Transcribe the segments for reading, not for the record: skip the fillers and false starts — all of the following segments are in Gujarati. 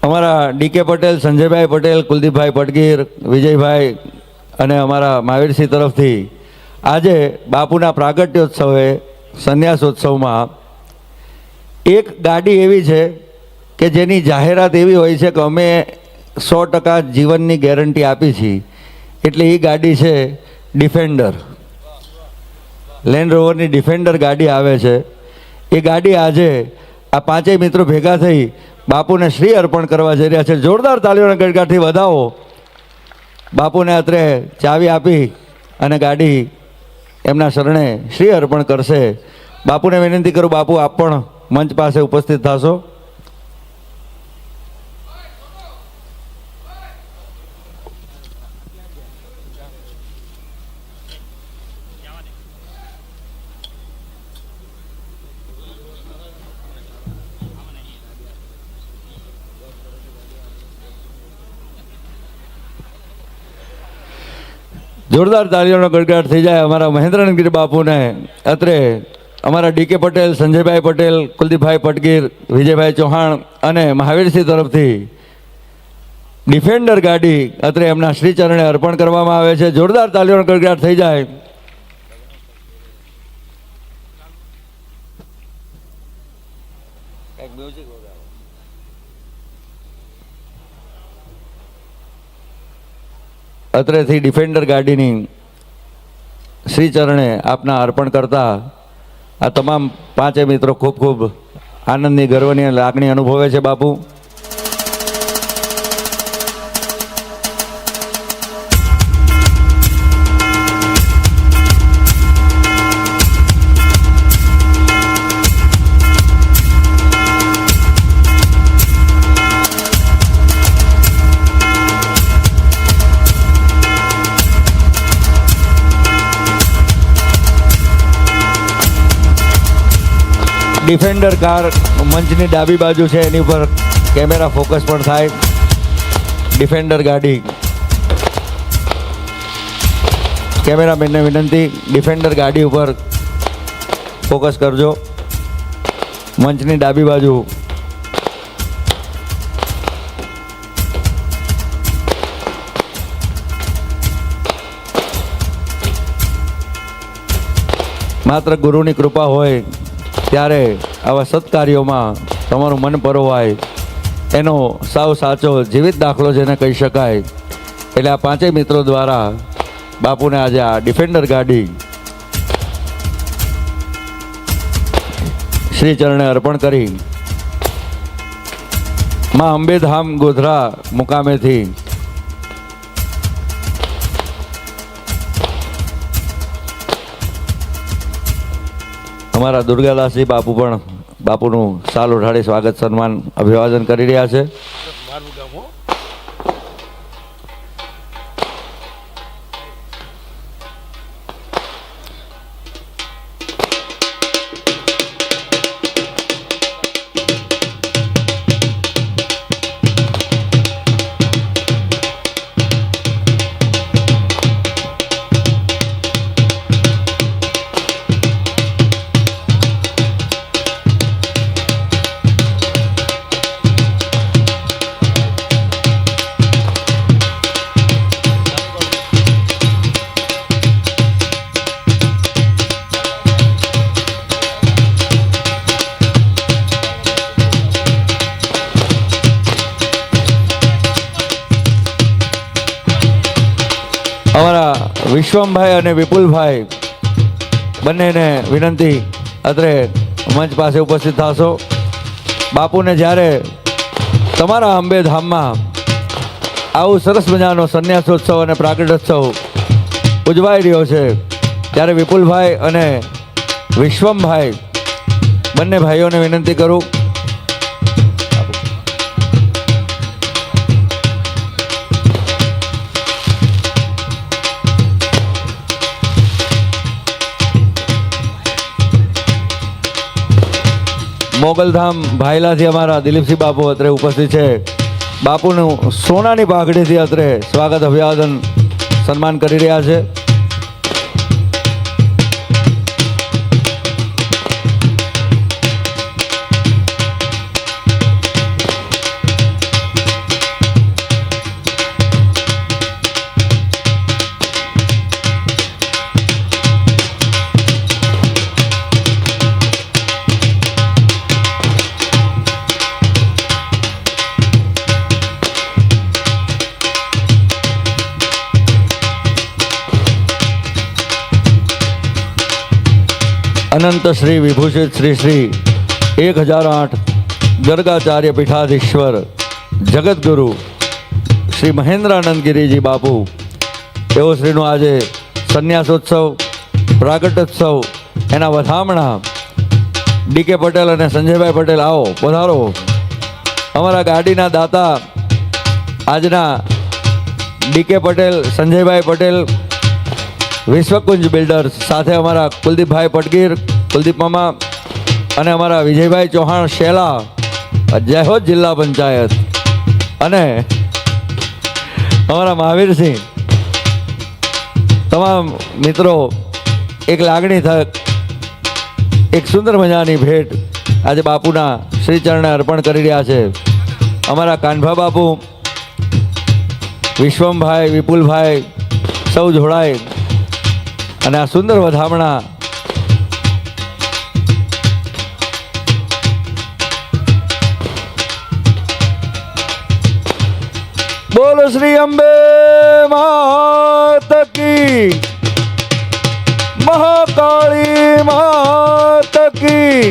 અમારા ડીકે પટેલ, સંજયભાઈ પટેલ, કુલદીપભાઈ પટગીર, વિજયભાઈ અને અમારા મહાવીરસિંહ તરફથી આજે બાપુના પ્રાગટ્યોત્સવે સંન્યાસોત્સવમાં એક ગાડી એવી છે કે જેની જાહેરાત એવી હોય છે કે અમે 100% જીવનની ગેરંટી આપી છીએ. એટલે એ ગાડી છે ડિફેન્ડર, લેન્ડ રોવરની ડિફેન્ડર ગાડી આવે છે. એ ગાડી આજે આ પાંચેય મિત્રો ભેગા થઈ બાપુને શ્રી અર્પણ કરવા જઈ રહ્યા છે. જોરદાર તાળીઓના ગડગડાટથી વધાવો. બાપુને અત્રે ચાવી આપી અને ગાડી એમના શરણે શ્રી અર્પણ કરશે. બાપુને વિનંતી કરું, બાપુ આપ પણ મંચ પાસે ઉપસ્થિત થશો. જોરદાર તાળીઓનો ગડગડાટ થઈ જાય અમારા મહેન્દ્રનગીરી બાપુને. અત્રે અમારા ડીકે પટેલ, સંજયભાઈ પટેલ, કુલદીપભાઈ પટગીર, વિજયભાઈ ચૌહાણ અને મહાવીરસિંહ તરફથી ડિફેન્ડર ગાડી અત્રે એમના શ્રી ચરણે અર્પણ કરવામાં આવે છે. જોરદાર તાળીઓનો ગડગડાટ થઈ જાય. અત્રેથી ડિફેન્ડર ગાડીની શ્રી ચરણે આપના અર્પણ કરતા આ તમામ પાંચે મિત્રો ખૂબ ખૂબ આનંદની, ગર્વની લાગણી અનુભવે છે. બાપુ ડિફેન્ડર કાર મંચની ડાબી બાજુ છે, એની ઉપર કેમેરા ફોકસ પણ થાય. ડિફેન્ડર ગાડી, કેમેરામેનને વિનંતી, ડિફેન્ડર ગાડી ઉપર ફોકસ કરજો. મંચની ડાબી બાજુ માત્ર ગુરુની કૃપા હોય ત્યારે આવા સત્કાર્યોમાં તમારું મન પરોવાય એનો સાવ સાચો જીવિત દાખલો જેને કહી શકાય. એટલે આ પાંચેય મિત્રો દ્વારા બાપુને આજે આ ડિફેન્ડર ગાડી શ્રી ચરણે અર્પણ કરી માં અંબેધામ ગોધરા મુકામેથી અમારા દુર્ગાદાસજી બાપુ પણ બાપુનું સાલ ઉઠાડી સ્વાગત, સન્માન, અભિવાદન કરી રહ્યા છે. અમારા વિશ્વમભાઈ અને વિપુલભાઈ બંનેને વિનંતી, અત્રે મંચ પાસે ઉપસ્થિત થશો. બાપુને જ્યારે તમારા અંબેધામમાં આવું સરસ મજાનો સંન્યાસોત્સવ અને પ્રાગટ્યોત્સવ ઉજવાઈ રહ્યો છે ત્યારે વિપુલભાઈ અને વિશ્વમભાઈ બંને ભાઈઓને વિનંતી કરું, મોગલધામ ભાઈલાથી અમારા દિલીપસિંહ બાપુ અત્રે ઉપસ્થિત છે. બાપુનું સોનાની પાઘડીથી અત્રે સ્વાગત, અભિવાદન, સન્માન કરી રહ્યા છે. અનંત શ્રી વિભૂષિત શ્રી શ્રી 1008 ગર્ગાચાર્ય પીઠાધીશ્વર જગતગુરુ શ્રી મહેન્દ્રાનંદગીરીજી બાપુ એવો શ્રીનું આજે સંન્યાસોત્સવ પ્રાગટ્યોત્સવ એના વધામણા ડીકે પટેલ અને સંજયભાઈ પટેલ આવો પધારો. અમારા ગાડીના દાતા આજના ડીકે પટેલ સંજયભાઈ પટેલ વિશ્વકુંજ બિલ્ડર્સ સાથે અમારા કુલદીપભાઈ પટગીર કુલદીપ મામા અને અમારા વિજયભાઈ ચૌહાણ શેલા જયહોદ જિલ્લા પંચાયત અને અમારા મહાવીરસિંહ તમામ મિત્રો એક લાગણી થક એક સુંદર મજાની ભેટ આજે બાપુના શ્રીચરણે અર્પણ કરી રહ્યા છે. અમારા કાનભા બાપુ વિશ્વમભાઈ વિપુલભાઈ સૌ જોડાય અને આ સુંદર વધામણા બોલો શ્રી અંબે માત કી, મહાકાળી માત કી.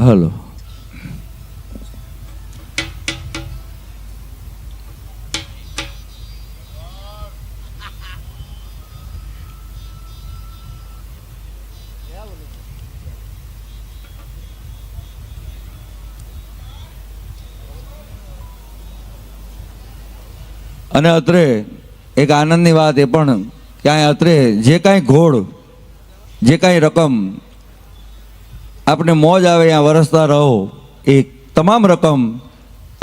હલો. અને અત્રે એક આનંદની વાત એ પણ ક્યાંય અત્રે જે કાંઈ ઘોડ જે કાંઈ રકમ આપને મોજ આવે ત્યાં વરસતા રહો એ તમામ રકમ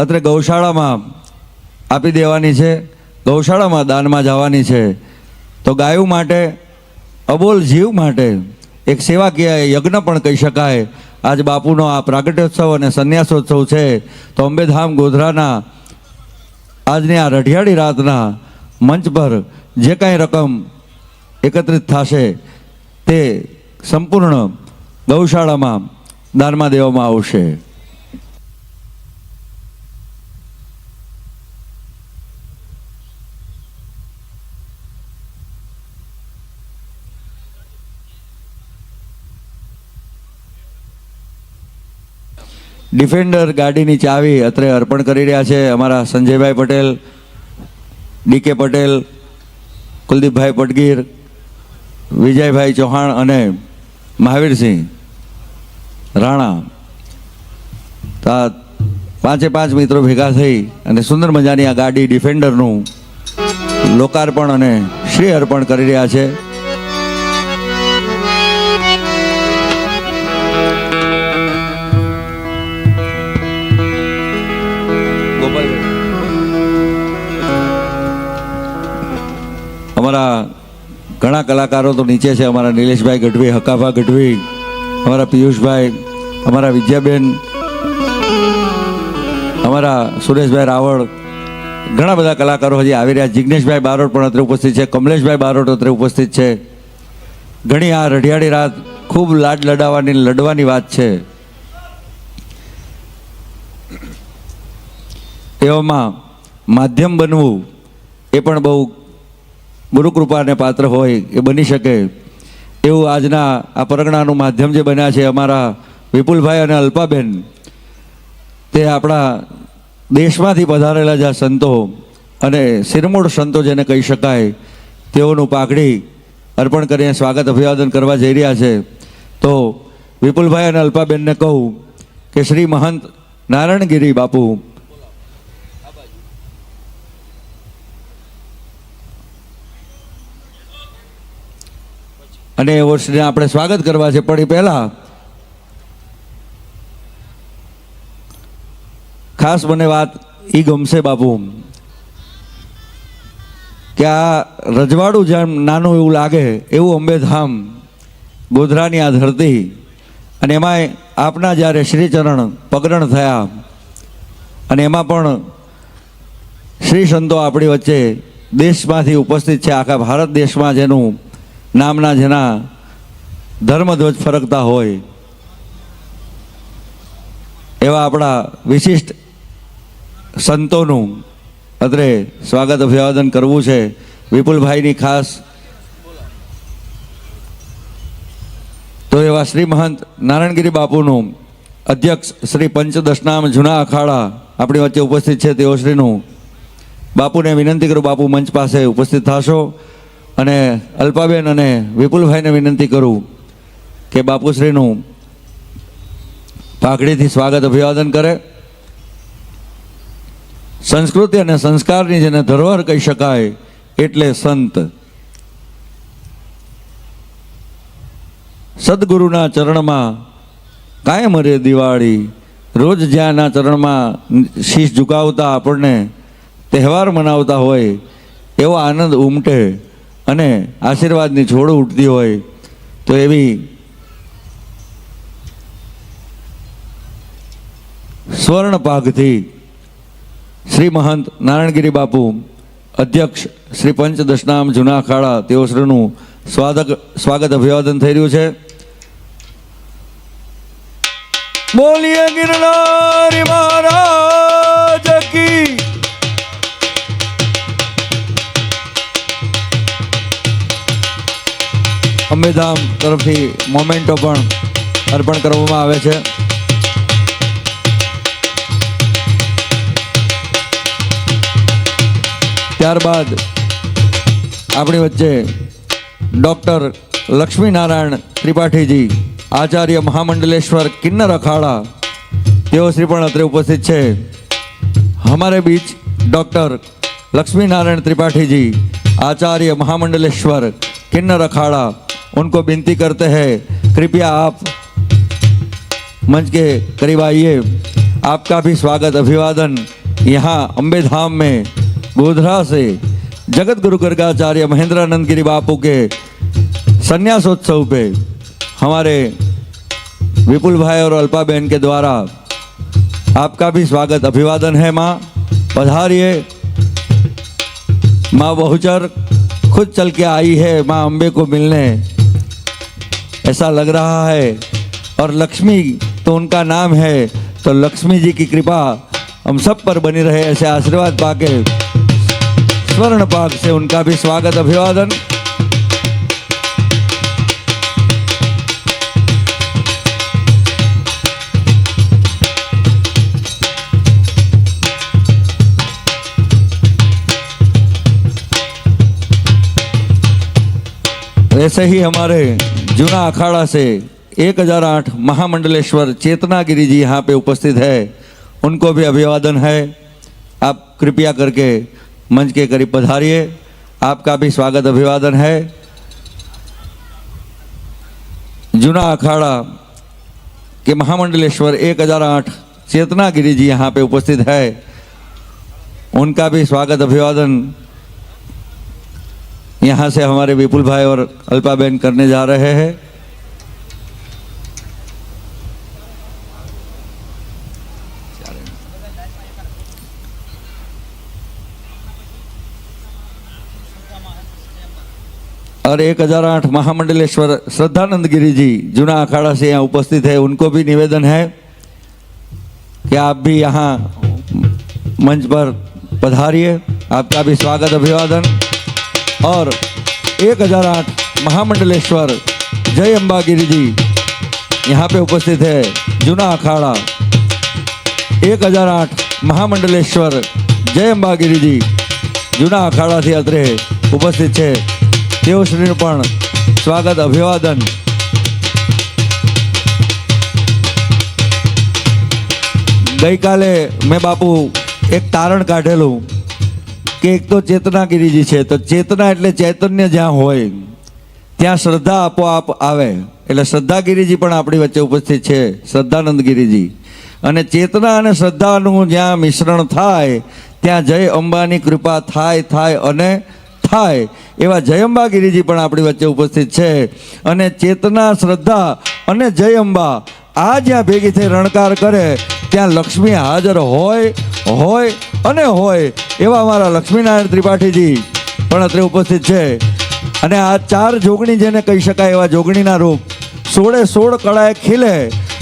અત્રે ગૌશાળામાં આપી દેવાની છે, ગૌશાળામાં દાનમાં જવાની છે. તો ગાયો માટે અબોલ જીવ માટે એક સેવાકીય યજ્ઞ પણ કહી શકાય. આજ બાપુનો આ પ્રાગટ્યોત્સવ અને સંન્યાસોત્સવ છે. તો અંબેધામ ગોધરાના આજની આ રઢિયાળી રાતના મંચ પર જે કાંઈ રકમ એકત્રિત થશે તે સંપૂર્ણ ગૌશાળામાં દાનમાં દેવામાં આવશે. ડિફેન્ડર ગાડીની ચાવી અત્રે અર્પણ કરી રહ્યા છે અમારા સંજયભાઈ પટેલ, ડીકે પટેલ, કુલદીપભાઈ પટગીર, વિજયભાઈ ચૌહાણ અને મહાવીરસિંહ રાણા. પાંચે પાંચ મિત્રો ભેગા થઈ અને સુંદર મજાની આ ગાડી ડિફેન્ડરનું લોકાર્પણ અને શ્રી અર્પણ કરી રહ્યા છે. અમારા ઘણા કલાકારો તો નીચે છે. અમારા નિલેશભાઈ ગઢવી, હકાભા ગઢવી, અમારા પિયુષભાઈ, અમારા વિદ્યાબેન, અમારા સુરેશભાઈ રાવળ, ઘણા બધા કલાકારો હજી આવી રહ્યા. જિગ્નેશભાઈ બારોટ પણ અત્રે ઉપસ્થિત છે. કમલેશભાઈ બારોટ અત્રે ઉપસ્થિત છે. ઘણી આ રઢિયાળી રાત ખૂબ લાડ લડવાની વાત છે. એવામાં માધ્યમ બનવું એ પણ બહુ ગુરુકૃપાને પાત્ર હોય એ બની શકે એવું આજના આ પરગણાનું માધ્યમ જે બન્યા છે અમારા વિપુલભાઈ અને અલ્પાબેન, તે આપણા દેશમાંથી પધારેલા જે સંતો અને શિરમૂળ સંતો જેને કહી શકાય તેઓનું પાઘડી અર્પણ કરીને સ્વાગત અભિવાદન કરવા જઈ રહ્યા છે. તો વિપુલભાઈ અને અલ્પાબેનને કહું કે શ્રી મહંત નારાયણગીરી બાપુ અને એ વર્ષને આપણે સ્વાગત કરવા છે. પણ એ પહેલાં ખાસ મને વાત એ ગમશે બાપુ કે આ રજવાડું જેમ નાનું એવું લાગે એવું અંબેધામ, ગોધરાની આ ધરતી, અને એમાંય આપના જ્યારે શ્રીચરણ પગરણ થયા અને એમાં પણ શ્રી સંતો આપણી વચ્ચે દેશમાંથી ઉપસ્થિત છે. આખા ભારત દેશમાં જેનું નામના જેના ધર્મધ્વજ ફરકતા હોય એવા આપણા વિશિષ્ટ સંતોનું અત્રે સ્વાગત અભિવાદન કરવું છે. વિપુલભાઈની ખાસ તો એવા શ્રી મહંત નારાયણગીરી બાપુનું અધ્યક્ષ શ્રી પંચદશનામ જૂના અખાડા આપણી વચ્ચે ઉપસ્થિત છે. તેઓ શ્રીનું બાપુને વિનંતી કરું, બાપુ મંચ પાસે ઉપસ્થિત થશો. અને અલ્પાબેન અને વિપુલભાઈને વિનંતી કરું કે બાપુશ્રીનું પાઘડીથી સ્વાગત અભિવાદન કરે. સંસ્કૃતિ અને સંસ્કારની જેને ધરોહર કહી શકાય એટલે સંત. સદગુરુના ચરણમાં કાયમ રે દિવાળી, રોજ જ્યાંના ચરણમાં શીશ ઝુકાવતા આપણને તહેવાર મનાવતા હોય એવો આનંદ ઉમટે અને આશીર્વાદની છોડ ઉઠતી હોય. તો એવી સ્વર્ણ પાઘથી શ્રી મહંત નારાયણગીરી બાપુ અધ્યક્ષ શ્રી પંચદશનામ જૂના અખાડા તેઓ શ્રીનું સ્વાગત અભિવાદન થઈ રહ્યું છે. બોલીએ ગિરનારી મહારાજ કી. અંબેધામ તરફથી મોમેન્ટો પણ અર્પણ કરવામાં આવે છે. ત્યારબાદ આપણી વચ્ચે ડૉક્ટર લક્ષ્મીનારાયણ ત્રિપાઠીજી, આચાર્ય મહામંડલેશ્વર કિન્નર અખાડા, તેઓ શ્રી પણ અત્રે ઉપસ્થિત છે. हमारे बीच डॉक्टर लक्ष्मीनारायण त्रिपाठी जी, आचार्य महामंडलेश्वर किन्नर अखाड़ा, उनको विनती करते हैं कृपया आप मंच के करीब आइए. आपका भी स्वागत अभिवादन यहाँ अंबेधाम में गोधरा से जगत गुरु गर्गाचार्य महेंद्रानंद गिरी बापू के संन्यासोत्सव पे हमारे विपुल भाई और अल्पा बहन के द्वारा आपका भी स्वागत अभिवादन है. माँ पधारिए. माँ बहुचर खुद चल के आई है माँ अम्बे को मिलने, ऐसा लग रहा है. और लक्ष्मी तो उनका नाम है, तो लक्ष्मी जी की कृपा हम सब पर बनी रहे, ऐसे आशीर्वाद पाके स्वर्ण पाक से उनका भी स्वागत अभिवादन. ऐसे ही हमारे जूना अखाड़ा से 1008 महामंडलेश्वर चेतनागिरी जी यहाँ पे उपस्थित है, उनको भी अभिवादन है. आप कृपया करके मंच के करीब पधारिए आपका भी स्वागत अभिवादन है। जूना अखाड़ा के महामंडलेश्वर 1008 चेतना गिरी जी यहाँ पे उपस्थित है, उनका भी स्वागत अभिवादन यहाँ से हमारे विपुल भाई और अल्पाबेन करने जा रहे हैं। और 1008 महामंडलेश्वर श्रद्धानंद गिरी जी जूना अखाड़ा से यहाँ उपस्थित है, उनको भी निवेदन है कि आप भी यहाँ मंच पर पधारिए। आपका भी स्वागत अभिवादन। और 1008 महामंडलेश्वर जय अम्बा गिरी जी यहाँ पे उपस्थित है, जूना अखाड़ा 1008 महामंडलेश्वर जय अम्बा गिरी जी जूना अखाड़ा थी અત્રે ઉપસ્થિત છે, તેઓ શ્રીનું પણ સ્વાગત અભિવાદન। ગઈકાલે મેં બાપુ એક તારણ કાઢેલું કે એક તો ચેતના ગિરીજી છે, તો ચેતના એટલે ચૈતન્ય જ્યાં હોય ત્યાં શ્રદ્ધા આપોઆપ આવે, એટલે શ્રદ્ધા ગિરીજી પણ આપણી વચ્ચે ઉપસ્થિત છે, શ્રદ્ધાનંદ ગિરીજી। અને ચેતના અને શ્રદ્ધાનું જ્યાં મિશ્રણ થાય ત્યાં જય અંબાની કૃપા થાય અને થાય એવા જયંબા ગિરીજી પણ આપણી વચ્ચે ઉપસ્થિત છે। અને ચેતના શ્રદ્ધા અને જય અંબા આ જ્યાં ભેગી થઈ રણકાર કરે ત્યાં લક્ષ્મી હાજર હોય અને હોય એવા અમારા લક્ષ્મીનારાયણ ત્રિપાઠીજી પણ અત્રે ઉપસ્થિત છે। અને આ 4 જોગણી જેને કહી શકાય એવા જોગણીના રૂપ 16 કળાએ ખીલે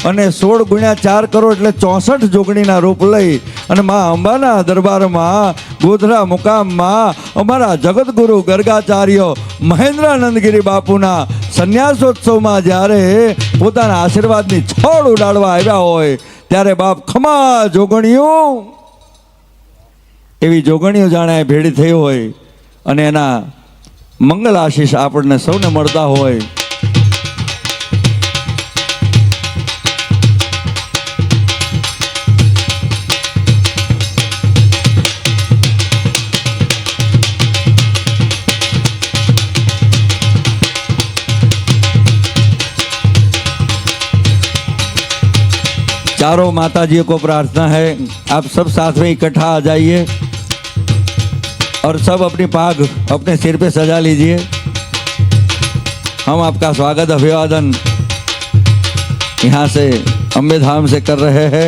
અને 16 ગુણ્યા 4 કરો એટલે 64 જોગણીના રૂપ લઈ અને મા અંબાના દરબારમાં ગોધરા મુકામમાં અમારા જગતગુરુ ગર્ગાચાર્ય મહેન્દ્રાનંદગીરી બાપુના સંન્યાસોત્સવમાં જ્યારે પોતાના આશીર્વાદની છોડ ઉડાડવા આવ્યા હોય ત્યારે બાપ ખમા જોગણીઓ એવી જોગણીઓ જાણે ભેળી થઈ હોય અને એના મંગલ આશીષ આપણને સૌને મળતા હોય। चारों माताजियों को प्रार्थना है आप सब साथ में इकट्ठा आ जाइए और सब अपनी पाग अपने सिर पे सजा लीजिए। हम आपका स्वागत अभिवादन यहाँ से अम्बे धाम से कर रहे हैं।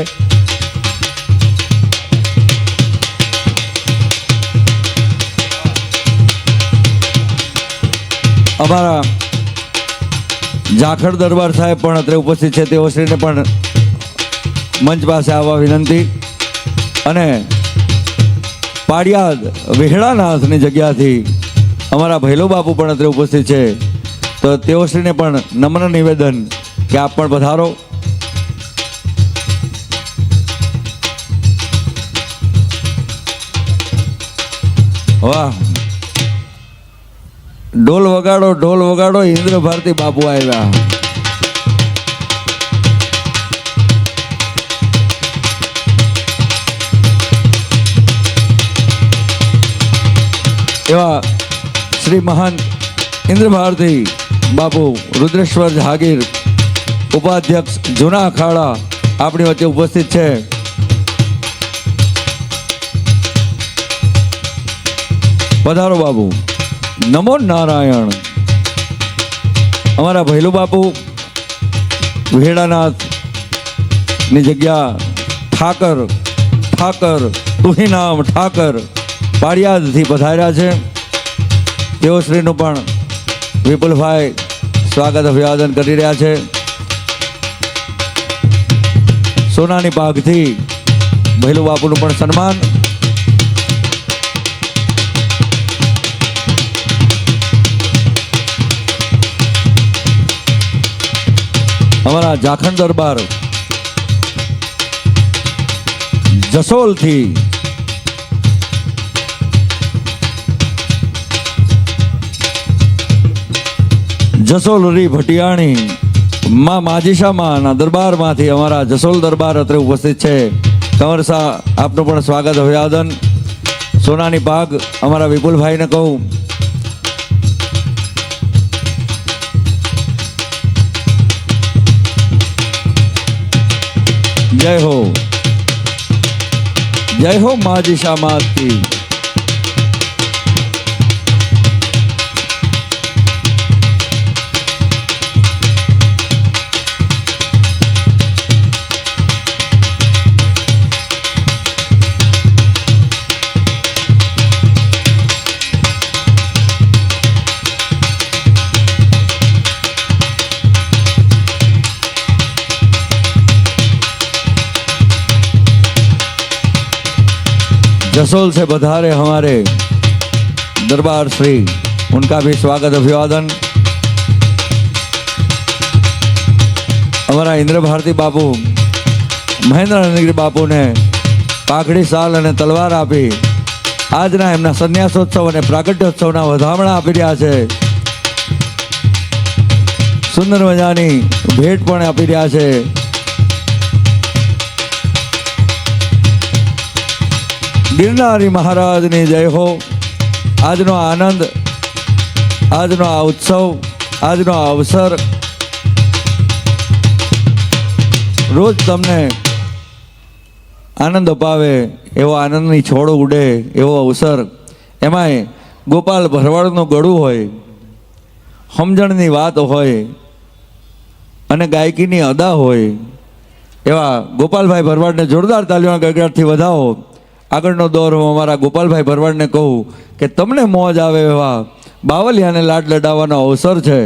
हमारा जाखड़ दरबार साहेब पण अत्रे उपस्थित है, तेओ श्रीने पण મંચ પાસે આવવા વિનંતી। અને પાડિયાદ વિહળાનાથની જગ્યાથી અમારા ભૈલો બાપુ પણ અત્રે ઉપસ્થિત છે, તો તેઓશ્રીને પણ નમ્ર નિવેદન કે આપ પણ પધારો। વાહ, ઢોલ વગાડો ઇન્દ્ર ભારતી બાપુ આવ્યા। एवा श्री महंत इंद्र भारती बापू रुद्रेश्वर जहागीर उपाध्यक्ष जूना अखाड़ा अपनी वच्चे उपस्थित है। पधारो बाबू, नमो नारायण। हमारा भैलू बापू वेड़ानाथ ની જગ્યા ઠાકર તુહી નામ ઠાકર પાડિયાદથી પધાર્યા છે, તેઓ શ્રીનું પણ વિપુલભાઈ સ્વાગત અભિવાદન કરી રહ્યા છે। સોનાની પાઘથી ભૈલુ બાપુનું પણ સન્માન। અમારા જાખણ દરબાર જસોલથી જસોલરી ભટિયાણી માં માજીશામાં દરબારમાંથી અમારા જસોલ દરબાર અત્રે ઉપસ્થિત છે। કંવરસા આપનું પણ સ્વાગત અભિવાદન। સોનાની પાગ અમારા વિપુલભાઈને કહું જય હો માજીશા માતકી. जसोल से बधारे हमारे दरबार श्री, उनका भी स्वागत अभिवादन. हमारा इंद्र भारती बापू महेंद्र बापू ने पाखड़ी साल और तलवार आपी आजना एमना संन्यासोत्सव और प्रागट्योत्सव વધામણા આપી રહ્યા છે. सुंदर मजानी भेट पण आपी રહ્યા છે. गिरनारी महाराज ने जय हो. आजनो आनंद, आजनो आ उत्सव, आजनो आ अवसर रोज तमने आनंद अपावे एवो आनंदनी छोड़ उड़े एवो अवसर. एमांय गोपाल भरवाड़नुं गळुं होय, समजणनी वात होय अने गायकीनी अदा होय एवा गोपालभाई भरवाड़ने जोरदार तालीओना गड़गड़ाटथी વધાવો. આગળનો દોર હું અમારા ગોપાલભાઈ ભરવાડને કહું કે તમને મોજ આવે એવા બાવલિયાને લાડ લડાવવાનો અવસર છે.